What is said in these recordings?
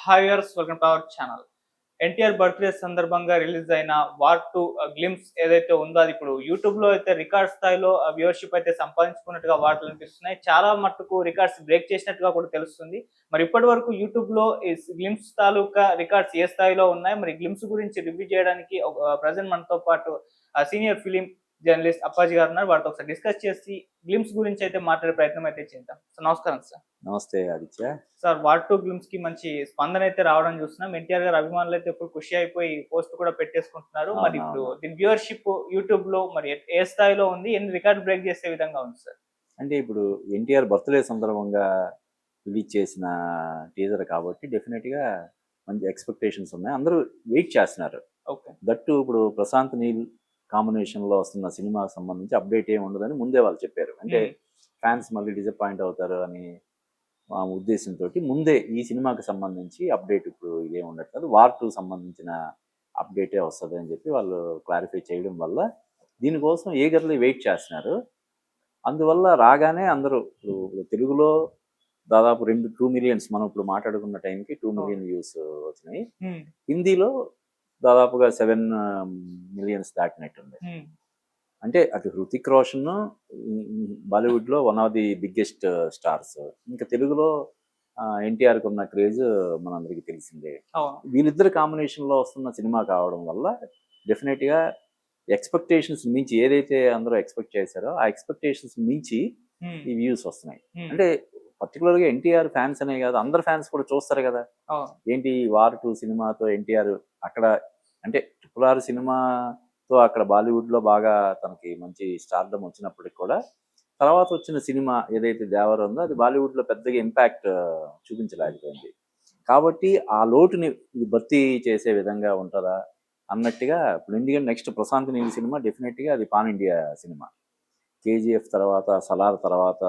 Hi viewers, welcome to our channel. NTR birthday సందర్భంగా release అయిన 'war 2' glimpse ఏదైతే ఉందో అది ఇప్పుడు యూట్యూబ్‌లో అయితే రికార్డ్ స్థాయిలో వ్యూవర్‌షిప్ అయితే సంపాదించుకున్నట్టుగా వార్తలు వినిపిస్తున్నాయి. చాలా మట్టుకు రికార్డ్స్ బ్రేక్ చేసినట్టుగా కూడా తెలుస్తుంది. మరి ఇప్పటివరకు యూట్యూబ్‌లో ఈ గ్లింప్స్ తాలూకా రికార్డ్స్ ఏ స్థాయిలో ఉన్నాయి? మరి గ్లింప్స్ గురించి రివ్యూ చేయడానికి ప్రెజెంట్ మనతో పాటు సీనియర్ ఫిల్మ్ జర్నలిస్ట్ అప్పాజీ గారు ఉన్నారు. వారితో ఒకసారి డిస్కస్ చేసి గ్లింప్స్ గురించి అయితే మాట్లాడే ప్రయత్నం అయితే చేద్దాం. సో నమస్కారం సార్. నమస్తే ఆదిత్య. సార్, 'వార్ 2' గ్లింప్స్ కి మంచి స్పందన అయితే రావడం చూస్తున్నాం. ఎన్టీఆర్ గారి అభిమానులు అయితే ఇప్పుడు ఖుషి అయిపోయి పోస్ట్ కూడా పెట్టేసుకుంటున్నారు. మరి ఇప్పుడు అవునవును. దీని వ్యూవర్‌షిప్ యూట్యూబ్ లో మరి ఏ స్థాయిలో ఉంది? ఎన్ని రికార్డ్ బ్రేక్ చేసే విధంగా ఉంది సార్? అంటే ఇప్పుడు ఎన్టీఆర్ బర్త్‌డే సందర్భంగా రిలీజ్ చేసిన టీజర్ కాబట్టి డెఫినెట్‌గా మంచి ఎక్స్‌పెక్టేషన్స్ ఉన్నాయి. అందరూ వెయిట్ చేస్తున్నారు. ఓకే. దట్టు ఇప్పుడు ప్రశాంత్ నీల్ కాంబినేషన్‌లో వస్తున్న సినిమాకి సంబంధించి అప్డేట్ ఏమి ఉండదని ముందే వాళ్ళు చెప్పారు. అంటే ఫ్యాన్స్ మళ్ళీ డిసప్పాయింట్ అవుతారు అని ఆ ఉద్దేశంతోటి ముందే ఈ సినిమాకి సంబంధించి అప్డేట్ ఇప్పుడు ఇదేమి ఉండట్లేదు. 'వార్ 2' సంబంధించిన అప్డేటే వస్తదని చెప్పి వాళ్ళు క్లారిఫై చేయడం వల్ల దీనికోసం ఈగర్లీ వెయిట్ చేస్తున్నారు. అందువల్ల రాగానే అందరూ ఇప్పుడు తెలుగులో దాదాపు 2 మిలియన్స్ మనం ఇప్పుడు మాట్లాడుకున్న టైంకి 2 మిలియన్ వ్యూస్ వచ్చినాయి. హిందీలో దాదాపుగా 7 మిలియన్స్ దాటినట్టుంది. అంటే అటు హృతిక్ రోషన్ బాలీవుడ్లో one of the biggest stars. ఇంకా తెలుగులో ఎన్టీఆర్కి ఉన్న క్రేజ్ మనందరికీ తెలిసిందే. వీళ్ళిద్దరు కాంబినేషన్లో వస్తున్న సినిమా కావడం వల్ల డెఫినెట్గా ఎక్స్పెక్టేషన్స్ మించి ఏదైతే అందరూ ఎక్స్పెక్ట్ చేశారో ఆ ఎక్స్పెక్టేషన్స్ మించి ఈ వ్యూస్ వస్తున్నాయి. అంటే పర్టికులర్గా ఎన్టీఆర్ ఫ్యాన్స్ అనే కాదు, అందరు ఫ్యాన్స్ కూడా చూస్తారు కదా. ఏంటి 'వార్ 2' సినిమాతో ఎన్టీఆర్ అక్కడ అంటే RRR సినిమాతో అక్కడ బాలీవుడ్లో బాగా తనకి మంచి స్టార్డమ్ వచ్చినప్పటికి కూడా తర్వాత వచ్చిన సినిమా ఏదైతే 'దేవర' ఉందో అది బాలీవుడ్లో పెద్దగా ఇంపాక్ట్ చూపించలేకపోయింది. కాబట్టి ఆ లోటుని భర్తీ చేసే విధంగా ఉంటుందా అన్నట్టుగా ఇప్పుడు ఎందుకంటే నెక్స్ట్ ప్రశాంత్ నీల్ సినిమా డెఫినెట్గా అది పాన్ ఇండియా సినిమా. KGF తర్వాత, 'సలార్' తర్వాత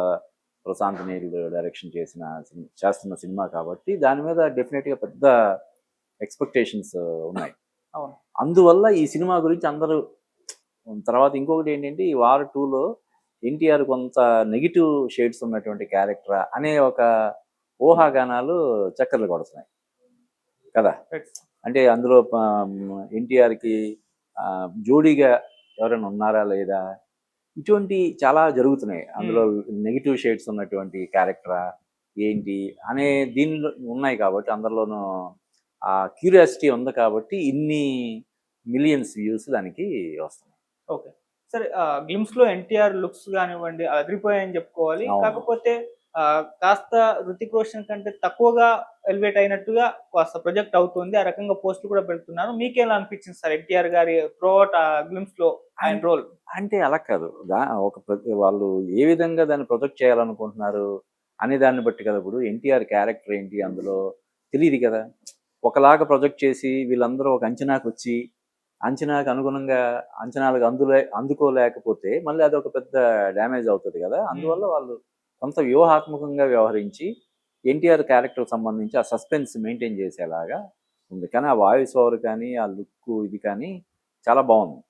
ప్రశాంత్ నీల్ డైరెక్షన్ చేస్తున్న సినిమా కాబట్టి దాని మీద డెఫినెట్గా పెద్ద ఎక్స్పెక్టేషన్స్ ఉన్నాయి. అందువల్ల ఈ సినిమా గురించి అందరూ తర్వాత ఇంకొకటి ఏంటంటే ఈ 'వార్ 2'లో ఎన్టీఆర్ కొంత నెగిటివ్ షేడ్స్ ఉన్నటువంటి క్యారెక్టర్ అనే ఒక ఊహాగానాలు చక్కర్లు కొడుతున్నాయి కదా. అంటే అందులో ఎన్టీఆర్కి జోడీగా ఎవరైనా ఉన్నారా లేదా ఇటువంటి చాలా జరుగుతున్నాయి. అందులో నెగిటివ్ షేడ్స్ ఉన్నటువంటి క్యారెక్టరా ఏంటి అనే దీనిలో ఉన్నాయి కాబట్టి అందరిలోనూ ఆ క్యూరియాసిటీ ఉంది కాబట్టి ఇన్ని మిలియన్స్ వ్యూస్ దానికి వస్తున్నాయి. ఓకే. సరే, గ్లిమ్స్ లో ఎన్టీఆర్ లుక్స్ కానివ్వండి అదిరిపోయాయని చెప్పుకోవాలి. కాకపోతే కాస్త హృతిక్ రోషన్ కంటే తక్కువగా ఎలివేట్ అయినట్టుగా కాస్త ప్రొజెక్ట్ అవుతుంది. ఆ రకంగా పోస్టులు కూడా పెడుతున్నారు. మీకేలా అనిపించింది సార్ ఎన్టీఆర్ గారి త్రూఅవుట్ గ్లిమ్స్ లో ఆయన రోల్? అంటే అలా కాదు, వాళ్ళు ఏ విధంగా దాన్ని ప్రొజెక్ట్ చేయాలనుకుంటున్నారు అనే దాన్ని బట్టి కదా. ఇప్పుడు ఎన్టీఆర్ క్యారెక్టర్ ఏంటి అందులో తెలియదు కదా. ఒకలాగా ప్రొజెక్ట్ చేసి వీళ్ళందరూ ఒక అంచనాకు వచ్చి అంచనాకు అనుగుణంగా అంచనాలకు అందుకోలేకపోతే మళ్ళీ అది ఒక పెద్ద డ్యామేజ్ అవుతుంది కదా. అందువల్ల వాళ్ళు కొంత వ్యూహాత్మకంగా వ్యవహరించి ఎన్టీఆర్ క్యారెక్టర్ సంబంధించి ఆ సస్పెన్స్ మెయింటైన్ చేసేలాగా ఉంది. కానీ ఆ వాయిస్ ఓవర్ కానీ ఆ లుక్ ఇది కానీ చాలా బాగుంది.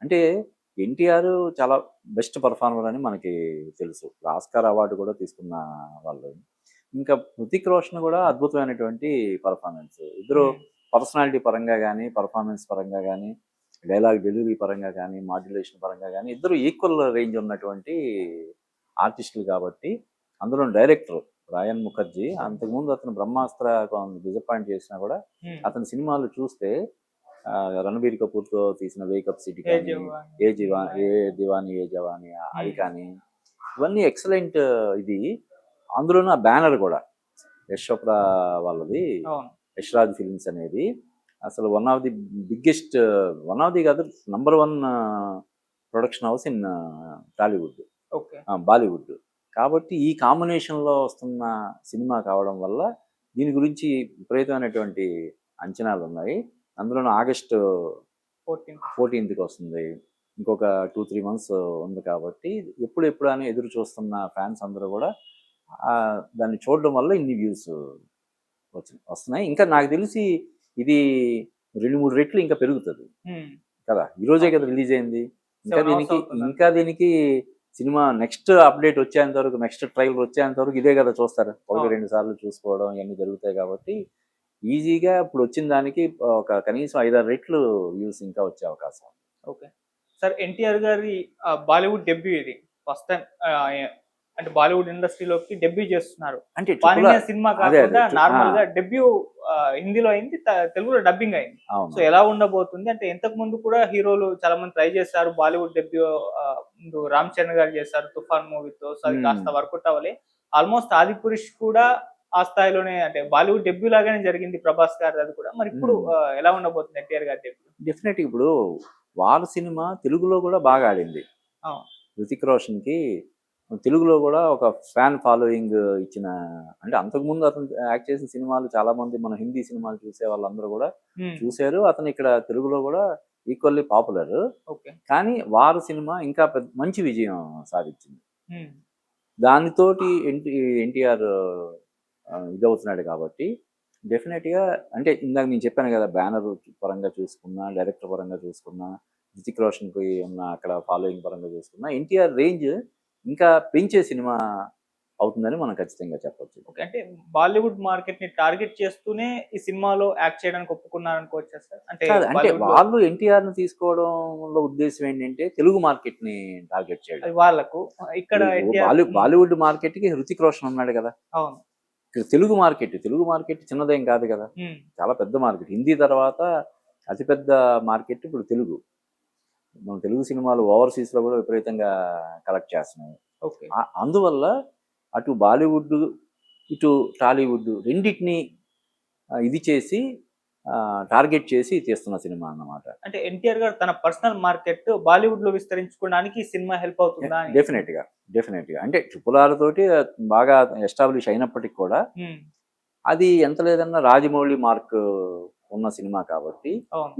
అంటే ఎన్టీఆర్ చాలా బెస్ట్ పర్ఫార్మర్ అని మనకి తెలుసు. ఆస్కార్ అవార్డు కూడా తీసుకున్న వాళ్ళు. ఇంకా హృతిక్ రోషన్ కూడా అద్భుతమైనటువంటి పర్ఫార్మెన్స్. ఇద్దరు పర్సనాలిటీ పరంగా కానీ పర్ఫార్మెన్స్ పరంగా కానీ డైలాగ్ డెలివరీ పరంగా కానీ మాడ్యులేషన్ పరంగా కానీ ఇద్దరు ఈక్వల్ రేంజ్ ఉన్నటువంటి ఆర్టిస్టులు కాబట్టి. అందులో డైరెక్టర్ రాయన్ ముఖర్జీ అంతకుముందు అతను బ్రహ్మాస్త్ర డిసప్పాయింట్ చేసినా కూడా అతని సినిమాలు చూస్తే రణబీర్ కపూర్తో తీసిన వేకప్ సిటీ కానీ ఏ దివానీ ఏ జవానీ అది కానీ ఇవన్నీ ఎక్సలెంట్. ఇది అందులోనూ ఆ బ్యానర్ కూడా యశ్ చోప్రా వాళ్ళది, యశ్రాజ్ ఫిల్మ్స్ అనేది అసలు one of the biggest, one of the కాదు #1 production house in Tollywood, Bollywood. కాబట్టి ఈ కాంబినేషన్లో వస్తున్న సినిమా కావడం వల్ల దీని గురించి విపరీతమైనటువంటి అంచనాలు ఉన్నాయి. అందులోనూ ఆగస్టు 14కి వస్తుంది. ఇంకొక 2-3 months ఉంది కాబట్టి ఎప్పుడు అని ఎదురు చూస్తున్న ఫ్యాన్స్ అందరూ కూడా దాన్ని చూడడం వల్ల ఇన్ని వ్యూస్ వస్తున్నాయి. ఇంకా నాకు తెలిసి ఇది 2-3 రెట్లు ఇంకా పెరుగుతుంది కదా. ఈరోజే కదా రిలీజ్ అయింది. ఇంకా దీనికి సినిమా నెక్స్ట్ అప్డేట్ వచ్చేంత వరకు, నెక్స్ట్ ట్రైలర్ వచ్చేంత వరకు ఇదే కదా చూస్తారు. 1-2 సార్లు చూసుకోవడం ఇవన్నీ జరుగుతాయి కాబట్టి ఈజీగా ఇప్పుడు వచ్చిన దానికి ఒక కనీసం 5-6 రెట్లు వ్యూస్ ఇంకా వచ్చే అవకాశం. ఓకే. సార్ ఎన్టీఆర్ గారి బాలీవుడ్ డెబ్యూ ఇది. ఫస్ట్ టైమ్ అంటే బాలీవుడ్ ఇండస్ట్రీలోకి డెబ్యూ చేస్తున్నారు. అంటే పానినియా సినిమా అదే కాకుండా అదే నార్మల్ గా డెబ్యూ హిందీలో అయింది, తెలుగులో డబ్బింగ్ అయింది. సో అవును. ఎలా ఉండబోతుంది అంటే ఇంతకు ముందు కూడా హీరోలు చాలా మంది ట్రై చేశారు బాలీవుడ్ డెబ్యూ. ముందు రామ్ చరణ్ గారు చేశారు తుఫాన్ మూవీతో. సో అది కాస్త వర్కౌట్ అవ్వలే. ఆల్మోస్ట్ ఆదిపురుష్ కూడా ఆ స్థాయిలోనే అంటే బాలీవుడ్ డెబ్యూ లాగానే జరిగింది ప్రభాస్ గారి అది కూడా. మరి ఇప్పుడు ఎలా ఉండబోతుంది ఎన్టీఆర్ గారి డెబ్యూ? డెఫినెట్ ఇప్పుడు వాళ్ళ సినిమా తెలుగులో కూడా బాగా ఆడింది. అవును. హృతిక్ రోషన్ కి తెలుగులో కూడా ఒక ఫ్యాన్ ఫాలోయింగ్ ఇచ్చిన, అంటే అంతకుముందు అతను యాక్ట్ చేసిన సినిమాలు చాలా మంది మన హిందీ సినిమాలు చూసే వాళ్ళందరూ కూడా చూశారు. అతను ఇక్కడ తెలుగులో కూడా ఈక్వల్లీ పాపులర్. ఓకే. కానీ వారు సినిమా ఇంకా మంచి విజయం సాధించింది. దానితోటి ఎన్టీఆర్ ఇదవుతున్నాడు కాబట్టి డెఫినెట్గా, అంటే ఇందాక నేను చెప్పాను కదా, బ్యానర్ పరంగా చూసుకున్నా, డైరెక్టర్ పరంగా చూసుకున్నా, హృతిక్ రోషన్కి ఉన్న అక్కడ ఫాలోయింగ్ పరంగా చూసుకున్నా, ఎన్టీఆర్ రేంజ్ ఇంకా పెంచే సినిమా అవుతుందని మనం ఖచ్చితంగా చెప్పొచ్చు. ఓకే. అంటే బాలీవుడ్ మార్కెట్ ని టార్గెట్ చేస్తూనే ఈ సినిమాలో యాక్ట్ చేయడానికి ఒప్పుకున్నారు అనుకోవచ్చా సార్? అంటే వాళ్ళు ఎన్టీఆర్ ని తీసుకోవడంలో ఉద్దేశం ఏంటంటే తెలుగు మార్కెట్ ని టార్గెట్ చేయడం. వాళ్ళకు ఇక్కడ బాలీవుడ్ మార్కెట్ కి హృతిక్ రోషన్ ఉన్నాడు కదా. అవును. తెలుగు మార్కెట్ చిన్నదేం కాదు కదా, చాలా పెద్ద మార్కెట్. హిందీ తర్వాత అతిపెద్ద మార్కెట్ ఇప్పుడు తెలుగు. మన తెలుగు సినిమాలు ఓవర్సీస్ లో కూడా విపరీతంగా కలెక్ట్ చేస్తున్నాయి. అందువల్ల అటు బాలీవుడ్ ఇటు టాలీవుడ్ రెండింటిని ఇది చేసి టార్గెట్ చేసి తీస్తున్న సినిమా అన్నమాట. అంటే ఎన్టీఆర్ గారు తన పర్సనల్ మార్కెట్ బాలీవుడ్ లో విస్తరించుకోవడానికి సినిమా హెల్ప్ అవుతుందా? డెఫినెట్ గా అంటే RRR తోటి బాగా ఎస్టాబ్లిష్ అయినప్పటికీ కూడా అది ఎంత లేదన్నా రాజమౌళి మార్క్ ఉన్న సినిమా కాబట్టి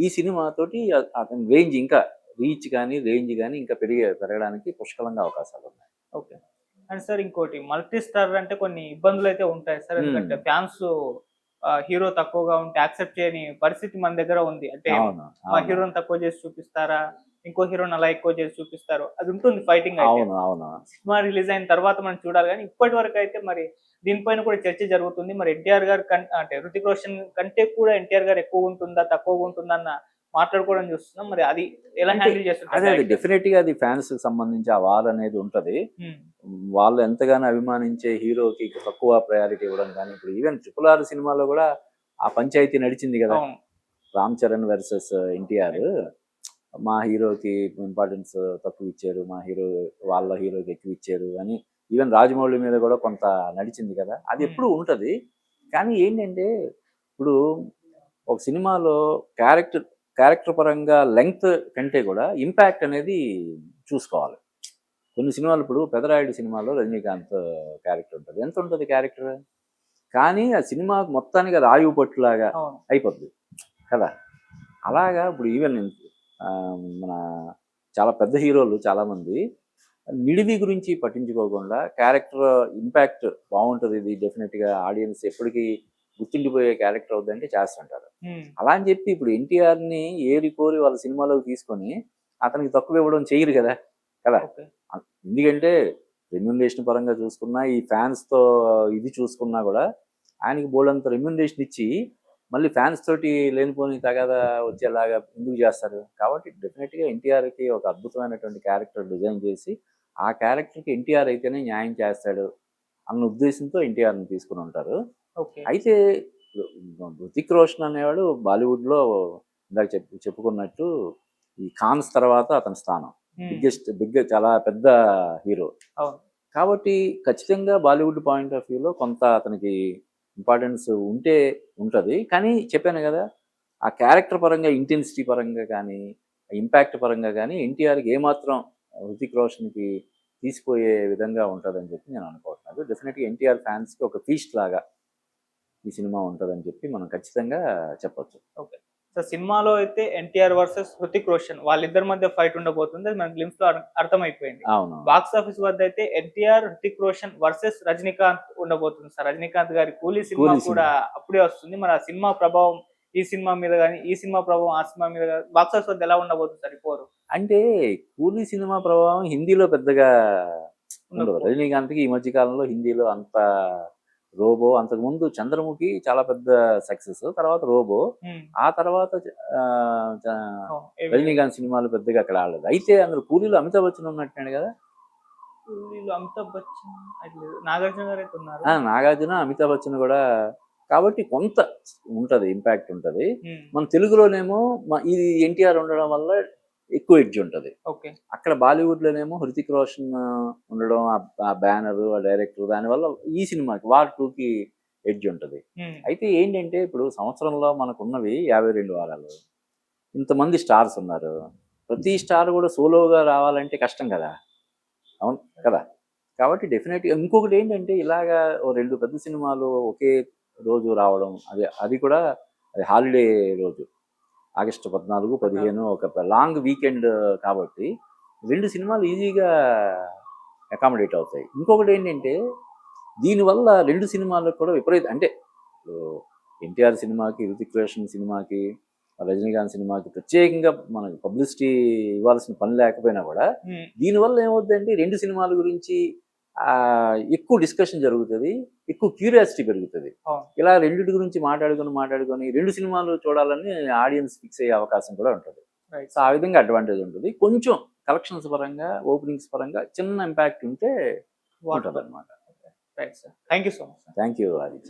ఈ సినిమా తోటి అతని రేంజ్ ఇంకా రీచ్ కానీ రేంజ్ కానీ ఇంకా పెరగడానికి పుష్కలంగా అవకాశాలు ఉన్నాయి. ఓకే. అండ్ సార్ ఇంకోటి, మల్టీ స్టార్ అంటే కొన్ని ఇబ్బందులు అయితే ఉంటాయి సార్. ఎందుకంటే ఫ్యాన్స్ హీరో తక్కువగా ఉంటే యాక్సెప్ట్ చేయని పరిస్థితి మన దగ్గర ఉంది. అంటే మా హీరోని తక్కువ చేసి చూపిస్తారా, ఇంకో హీరోని అలా ఎక్కువ చేసి చూపిస్తారు, అది ఉంటుంది ఫైటింగ్. సినిమా రిలీజ్ అయిన తర్వాత మనం చూడాలి. కానీ ఇప్పటి వరకు అయితే మరి దీనిపైన కూడా చర్చ జరుగుతుంది. మరి ఎన్టీఆర్ గారు అంటే హృతిక్ రోషన్ కంటే కూడా ఎన్టీఆర్ గారు ఎక్కువ ఉంటుందా తక్కువగా ఉంటుందా అన్న మాట్లాడుకోవడం చూస్తున్నాం. మరి అది ఎలా హ్యాండిల్ చేస్తారు? డెఫినెట్ గా అది ఫ్యాన్స్ కి సంబంధించి ఆ వార్ అనేది ఉంటది. వాళ్ళు ఎంతగానో అభిమానించే హీరోకి తక్కువ ప్రయారిటీ ఇవ్వడం కానీ, ఇప్పుడు ఈవెన్ RRR సినిమాలో కూడా ఆ పంచాయతీ నడిచింది కదా, రామ్ చరణ్ వర్సెస్ ఎన్టీఆర్. మా హీరోకి ఇంపార్టెన్స్ తక్కువ ఇచ్చారు, మా వాళ్ళ హీరోకి ఎక్కువ ఇచ్చారు అని ఈవెన్ రాజమౌళి మీద కూడా కొంత నడిచింది కదా. అది ఎప్పుడు ఉంటది. కానీ ఏంటంటే ఇప్పుడు ఒక సినిమాలో క్యారెక్టర్ పరంగా లెంగ్త్ కంటే కూడా ఇంపాక్ట్ అనేది చూసుకోవాలి. కొన్ని సినిమాలు, ఇప్పుడు పెదరాయుడు సినిమాలో రజనీకాంత్ క్యారెక్టర్ ఉంటుంది. ఎంత ఉంటుంది క్యారెక్టర్, కానీ ఆ సినిమా మొత్తానికి అది ఆయువు పట్టులాగా అయిపోద్ది కదా. అలాగా ఇప్పుడు ఈవెన్ మన చాలా పెద్ద హీరోలు చాలామంది నిడివి గురించి పట్టించుకోకుండా క్యారెక్టర్ ఇంపాక్ట్ బాగుంటుంది, ఇది డెఫినెట్గా ఆడియన్స్ ఎప్పటికీ గుర్తుండిపోయే క్యారెక్టర్ అవుతుందంటే చేస్తుంటారు. అలా అని చెప్పి ఇప్పుడు ఎన్టీఆర్ని ఏరి కోరి వాళ్ళ సినిమాలోకి తీసుకొని అతనికి తక్కువ ఇవ్వడం చేయరు కదా. ఎందుకంటే రెమ్యూనరేషన్ పరంగా చూసుకున్నా, ఈ ఫ్యాన్స్తో ఇది చూసుకున్నా కూడా ఆయనకి బోల్డంత రెమ్యూనరేషన్ ఇచ్చి మళ్ళీ ఫ్యాన్స్ తోటి లేనిపోని తగాదా వచ్చేలాగా ఎందుకు చేస్తారు. కాబట్టి డెఫినెట్గా ఎన్టీఆర్కి ఒక అద్భుతమైనటువంటి క్యారెక్టర్ డిజైన్ చేసి ఆ క్యారెక్టర్కి ఎన్టీఆర్ అయితేనే న్యాయం చేస్తాడు అన్న ఉద్దేశంతో ఎన్టీఆర్ని తీసుకుని ఉంటారు. అయితే హృతిక్ రోషన్ అనేవాడు బాలీవుడ్లో ఇందాక చెప్పుకున్నట్టు ఈ ఖాన్స్ తర్వాత అతని స్థానం చాలా పెద్ద హీరో కాబట్టి ఖచ్చితంగా బాలీవుడ్ పాయింట్ ఆఫ్ వ్యూలో కొంత అతనికి ఇంపార్టెన్స్ ఉంటుంది. కానీ చెప్పాను కదా, ఆ క్యారెక్టర్ పరంగా, ఇంటెన్సిటీ పరంగా కానీ, ఇంపాక్ట్ పరంగా కానీ ఎన్టీఆర్కి ఏమాత్రం హృతిక్ రోషన్కి తీసిపోయే విధంగా ఉంటుందని చెప్పి నేను అనుకుంటున్నాను. డెఫినెట్గా ఎన్టీఆర్ ఫ్యాన్స్కి ఒక ఫీస్ట్ లాగా ఈ సినిమా ఉంటుందని చెప్పి మనం ఖచ్చితంగా చెప్పొచ్చు. ఓకే. సో సినిమాలో అయితే ఎన్టీఆర్ వర్సెస్ హృతిక్ రోషన్ వాళ్ళిద్దరి మధ్య ఫైట్ ఉండబోతుంది, అది మన గ్లిమ్స్ లో అర్థమైపోయింది. అవును. బాక్స్ ఆఫీస్ వద్ద అయితే ఎన్టీఆర్ హృతిక్ రోషన్ వర్సెస్ రజనీకాంత్ ఉండబోతుంది సార్. రజనీకాంత్ గారి కూలీ సినిమా కూడా అప్పుడే వస్తుంది. మరి ఆ సినిమా ప్రభావం ఈ సినిమా మీద కానీ, ఈ సినిమా ప్రభావం ఆ సినిమా మీద బాక్స్ ఆఫీస్ వద్ద ఎలా ఉండబోతుంది సార్? ఇప్పుడు అంటే కూలీ సినిమా ప్రభావం హిందీలో పెద్దగా ఉండదు. రజనీకాంత్కి ఈ మధ్య కాలంలో హిందీలో అంత రోబో అంతకుముందు చంద్రముఖి చాలా పెద్ద సక్సెస్, తర్వాత రోబో, ఆ తర్వాత ఆ, రజనీకాంత్ సినిమాలు పెద్దగా అక్కడ ఆడలేదు. అయితే అందులో పూరిలో అమితాబ్ బచ్చన్ ఉన్నట్టున్నాడు కదా. వీళ్ళు అమితాబ్ బచ్చన్ అట్లేదు, నాగార్జున గారు అయితే ఉన్నారు. నాగార్జున, అమితాబ్ బచ్చన్ కూడా, కాబట్టి కొంత ఉంటది, ఇంపాక్ట్ ఉంటది. మన తెలుగులోనేమో ఇది ఎన్టీఆర్ ఉండడం వల్ల ఎక్కువ ఎడ్జ్ ఉంటది. ఓకే. అక్కడ బాలీవుడ్ లోనేమో హృతిక్ రోషన్ ఉండడం, ఆ బ్యానర్, ఆ డైరెక్టర్, దానివల్ల ఈ సినిమాకి వార్ 2కి ఎడ్జ్ ఉంటది. అయితే ఏంటంటే ఇప్పుడు సంవత్సరంలో మనకున్నవి 52 వారాలు, ఇంతమంది స్టార్స్ ఉన్నారు, ప్రతి స్టార్ కూడా సోలోగా రావాలంటే కష్టం కదా, అవును కదా. కాబట్టి డెఫినెట్గా ఇంకొకటి ఏంటంటే ఇలాగా ఓ 2 పెద్ద సినిమాలు ఒకే రోజు రావడం, అది కూడా అది హాలిడే రోజు, ఆగస్టు 14, 15 ఒక లాంగ్ వీకెండ్ కాబట్టి 2 సినిమాలు ఈజీగా అకామిడేట్ అవుతాయి. ఇంకొకటి ఏంటంటే దీనివల్ల 2 సినిమాలకు కూడా అంటే ఎన్టీఆర్ సినిమాకి, హృతిక్ రోషన్ సినిమాకి, రజనీకాంత్ సినిమాకి ప్రత్యేకంగా మనకి పబ్లిసిటీ ఇవ్వాల్సిన పని లేకపోయినా కూడా దీనివల్ల ఏమవుతుందంటే 2 సినిమాల గురించి ఎక్కువ డిస్కషన్ జరుగుతుంది, ఎక్కువ క్యూరియాసిటీ పెరుగుతుంది. ఇలా రెండింటి గురించి మాట్లాడుకొని 2 సినిమాలు చూడాలని ఆడియన్స్ ఫిక్స్ అయ్యే అవకాశం కూడా ఉంటుంది. సో ఆ విధంగా అడ్వాంటేజ్ ఉంటుంది. కొంచెం కలెక్షన్స్ పరంగా, ఓపెనింగ్స్ పరంగా చిన్న ఇంపాక్ట్ ఉంటే ఉంటుంది అనమాట. Right sir, thank you so much. Thank you Aditya.